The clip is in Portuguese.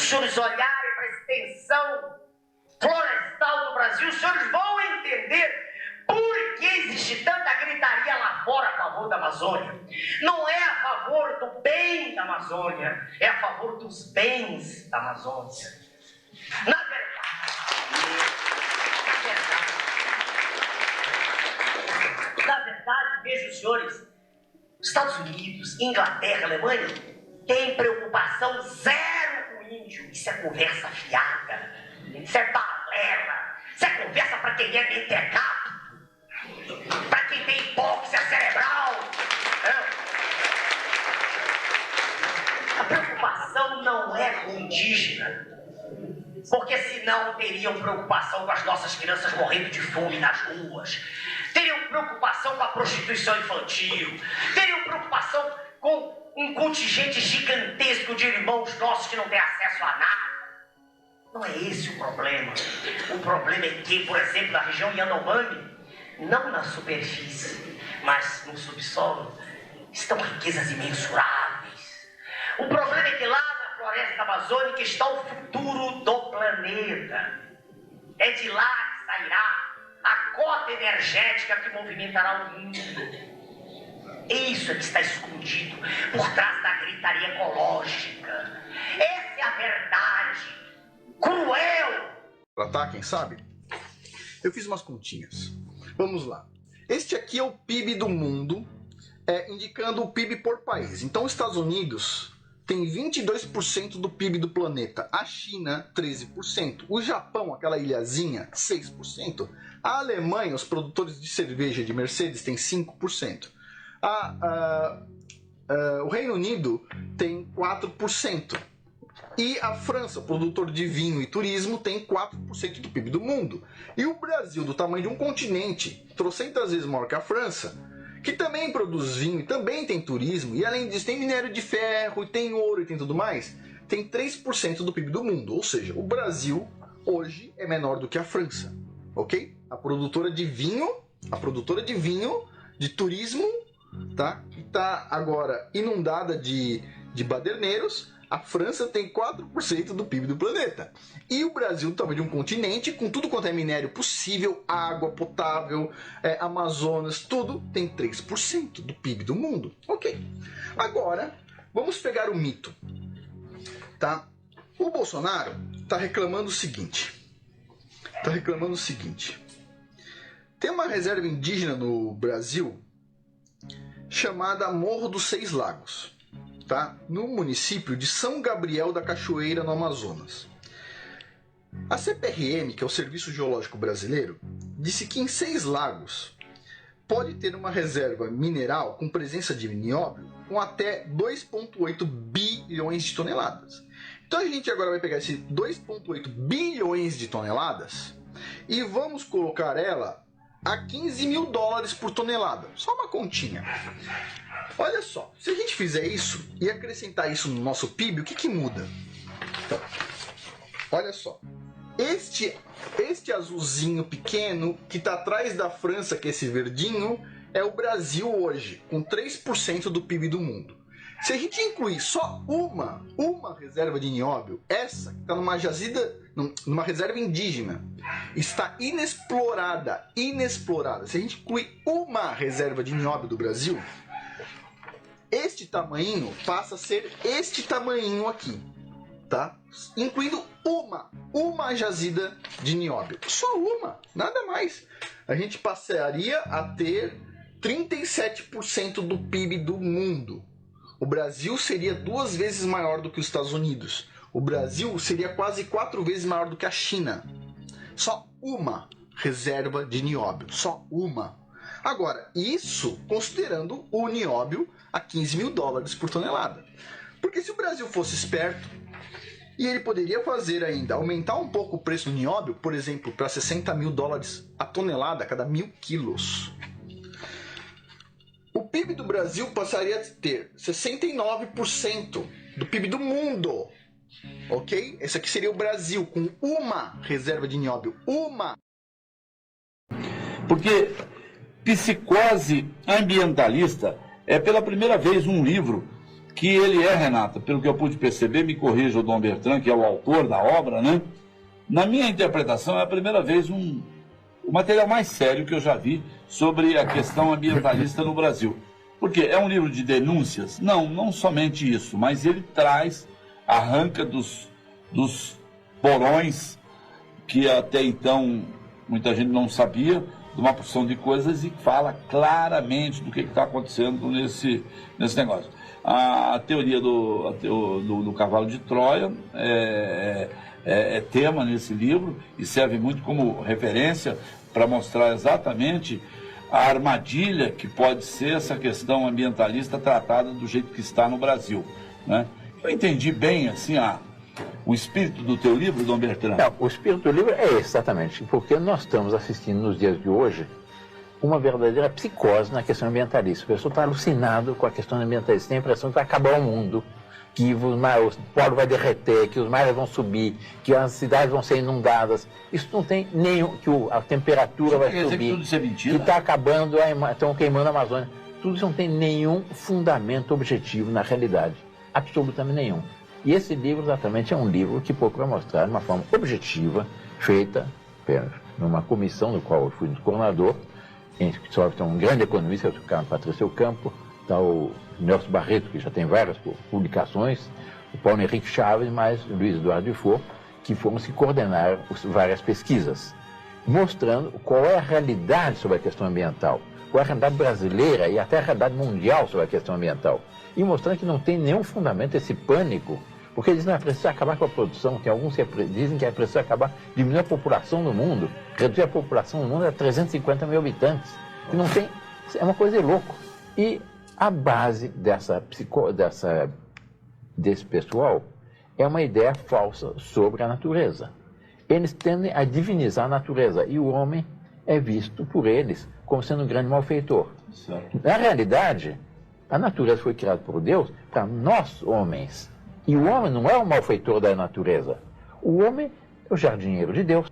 senhores olharem para a extensão florestal do Brasil, os senhores vão entender por que existe tanta gritaria lá fora a favor da Amazônia. Não é a favor do bem da Amazônia, é a favor dos bens da Amazônia. Na verdade, vejam, senhores, Estados Unidos, Inglaterra, Alemanha têm preocupação zero com o índio. Isso é conversa fiada, isso é balela, isso é conversa para quem é mentecado, para quem tem hipóxia cerebral. A preocupação não é com o indígena, porque senão teriam preocupação com as nossas crianças morrendo de fome nas ruas, teriam preocupação com a prostituição infantil, teriam preocupação com um contingente gigantesco de irmãos nossos que não têm acesso a nada. Não é esse o problema. O problema é que, por exemplo, na região Yanomami, não na superfície, mas no subsolo, estão riquezas imensuráveis. O problema é que lá na floresta amazônica está o futuro do planeta. É de lá que sairá a cota energética que movimentará o mundo. Isso é que está escondido por trás da gritaria ecológica. Essa é a verdade cruel. Tá, quem sabe? Eu fiz umas continhas. Vamos lá. Este aqui é o PIB do mundo, indicando o PIB por país. Então, os Estados Unidos tem 22% do PIB do planeta, a China 13%, o Japão, aquela ilhazinha, 6%, a Alemanha, os produtores de cerveja de Mercedes, tem 5%, o Reino Unido tem 4%, e a França, produtor de vinho e turismo, tem 4% do PIB do mundo. E o Brasil, do tamanho de um continente, trocentas vezes maior que a França, que também produz vinho e também tem turismo, e além disso tem minério de ferro, e tem ouro e tem tudo mais, tem 3% do PIB do mundo. Ou seja, o Brasil hoje é menor do que a França, ok? A produtora de vinho, de turismo, tá? Que está agora inundada de baderneiros. A França tem 4% do PIB do planeta. E o Brasil, tamanho de um continente, com tudo quanto é minério possível, água potável, Amazonas, tudo, tem 3% do PIB do mundo. Ok. Agora, vamos pegar o mito. Tá? O Bolsonaro está reclamando o seguinte. Tem uma reserva indígena no Brasil chamada Morro dos Seis Lagos. Tá? No município de São Gabriel da Cachoeira, no Amazonas. A CPRM, que é o Serviço Geológico Brasileiro, disse que em Seis Lagos pode ter uma reserva mineral com presença de nióbio com até 2,8 bilhões de toneladas. Então a gente agora vai pegar esse 2,8 bilhões de toneladas e vamos colocar ela a $15 mil por tonelada. Só uma continha. Olha só, se a gente fizer isso e acrescentar isso no nosso PIB, o que muda? Então, olha só. Este azulzinho pequeno que está atrás da França, que é esse verdinho, é o Brasil hoje, com 3% do PIB do mundo. Se a gente incluir só uma reserva de nióbio, essa que está numa reserva indígena, está inexplorada. Se a gente incluir uma reserva de nióbio do Brasil, este tamanho passa a ser este tamanho aqui, tá? Incluindo uma jazida de nióbio. Só uma, nada mais. A gente passaria a ter 37% do PIB do mundo. O Brasil seria 2 vezes maior do que os Estados Unidos. O Brasil seria quase 4 vezes maior do que a China. Só uma reserva de nióbio, só uma. Agora, isso considerando o nióbio a $15 mil por tonelada. Porque se o Brasil fosse esperto, e ele poderia fazer ainda, aumentar um pouco o preço do nióbio, por exemplo, para $60 mil a tonelada a cada 1.000 quilos. O PIB do Brasil passaria a ter 69% do PIB do mundo. Ok? Esse aqui seria o Brasil, com uma reserva de nióbio. Uma! Porque Psicose Ambientalista é pela primeira vez um livro que ele é, Renata, pelo que eu pude perceber, me corrija o Dom Bertrand, que é o autor da obra, né? Na minha interpretação, é a primeira vez o material mais sério que eu já vi sobre a questão ambientalista no Brasil. Porque é um livro de denúncias? Não somente isso, mas ele arranca dos porões que até então muita gente não sabia, de uma porção de coisas, e fala claramente do que está acontecendo nesse negócio. A teoria do cavalo de Troia é tema nesse livro e serve muito como referência para mostrar exatamente a armadilha que pode ser essa questão ambientalista tratada do jeito que está no Brasil, né? Eu entendi bem assim o espírito do teu livro, Dom Bertrand? Não, o espírito do livro é exatamente porque nós estamos assistindo nos dias de hoje uma verdadeira psicose na questão ambientalista. O pessoal está alucinado com a questão ambientalista, tem a impressão que vai acabar o mundo, que o polo vai derreter, que os mares vão subir, que as cidades vão ser inundadas. Isso não tem nenhum, que a temperatura vai subir, que está acabando, estão queimando a Amazônia. Tudo isso não tem nenhum fundamento objetivo na realidade, absolutamente nenhum. E esse livro exatamente é um livro que procura mostrar de uma forma objetiva, feita numa comissão no qual eu fui coordenador, em que só tem um grande economista, o Patrício Campo, está o Nelson Barreto, que já tem várias publicações, o Paulo Henrique Chaves, mais o Luiz Eduardo Dufour, que foram se coordenar várias pesquisas, mostrando qual é a realidade sobre a questão ambiental, qual é a realidade brasileira e até a realidade mundial sobre a questão ambiental, e mostrando que não tem nenhum fundamento esse pânico, porque eles não é preciso acabar com a produção, que alguns dizem que é preciso acabar, diminuir a população do mundo, reduzir a população do mundo a 350 mil habitantes, que não tem, é uma coisa de louco. E a base desse pessoal é uma ideia falsa sobre a natureza. Eles tendem a divinizar a natureza e o homem é visto por eles como sendo um grande malfeitor. Certo. Na realidade, a natureza foi criada por Deus para nós, homens. E o homem não é o malfeitor da natureza. O homem é o jardineiro de Deus.